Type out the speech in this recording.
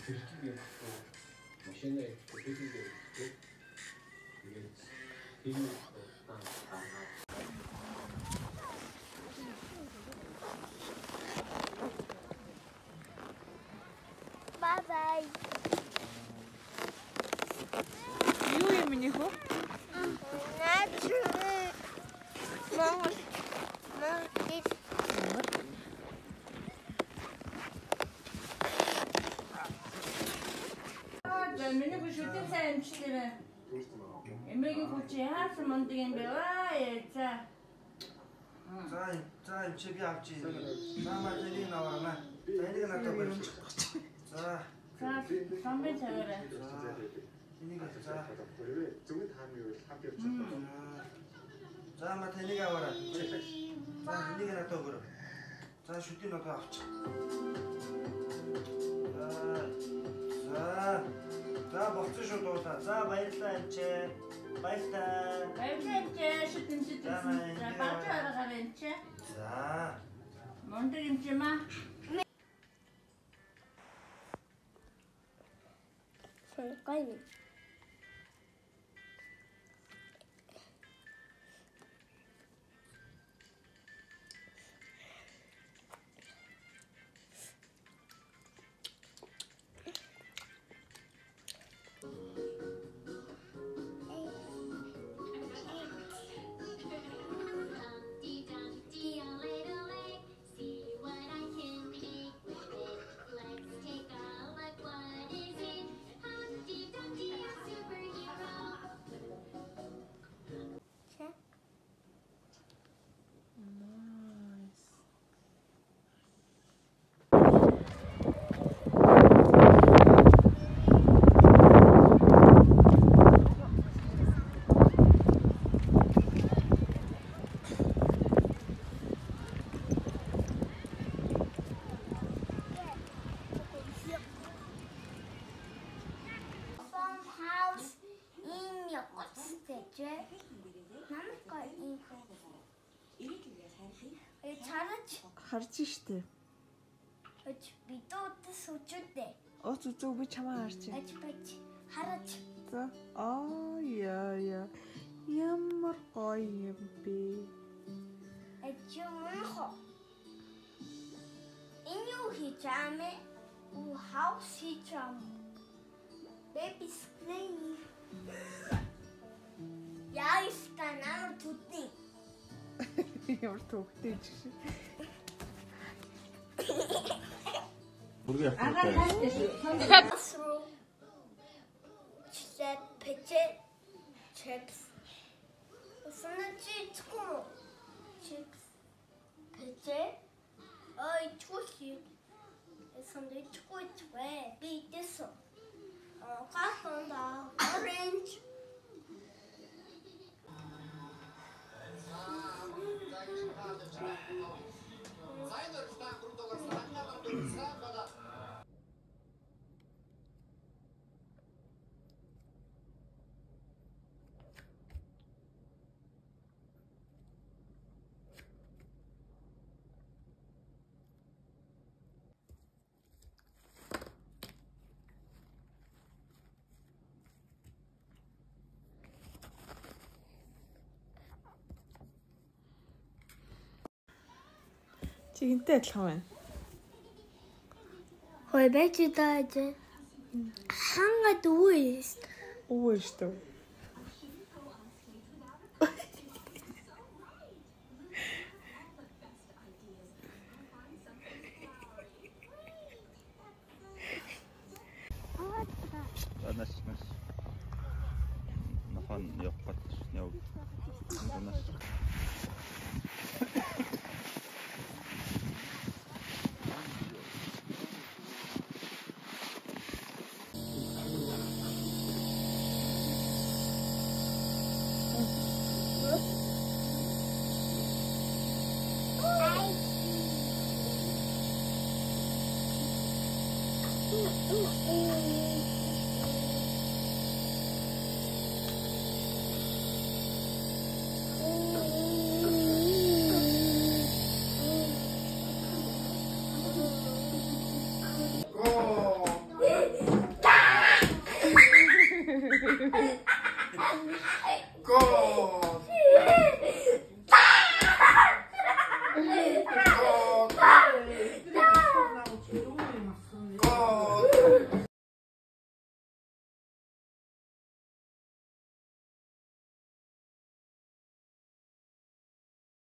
들키게 또 машиной 들키게 이게 비밀 Bye-bye. Юу юм нөхөө? Миний бүшүүтэн сайн амжилттай. Эмээгийн хүчээ хаасан мундаг юм бэ? За. За чи би авчи. Намаа тэнийг наваарна. Тэнийг надад барьж. За. Самбай цагаарай. Энийг за. зөвхөн тааны үйл хамт явж байгаа. За ма тэнийг аваарай. За энийг надад өгөр. За шүтгийг надад авч. За болцсон шүү дуулаа. За баярлалаа эмчээ. Баярлалаа. Баярлалаа шүтэн. За багж аргаар эмчээ. За. Мундаг эмчээ маа. Гайны. Харж штэ. Би дуутай суучдээ. Зүг би чамаа харж. Хараач. За. Яа. Ямар гоё юм бэ? Ачмынхо. Энэ юу хийж амэ? Хаус хийж ам. Baby scream. Яа иска намар тутни. Ямар төвхтэй ч шиг. Агаар хайтай шүү. Chips. Chips. Pece. Ay çok iyi. Sonra çok ve bir de su. Kafanda orange. Чи хинтэй адилхан байна. Хой байж даач. Хангад үест. Өө штэ. Нас. Нахан явах гэж яв. Нас. Go!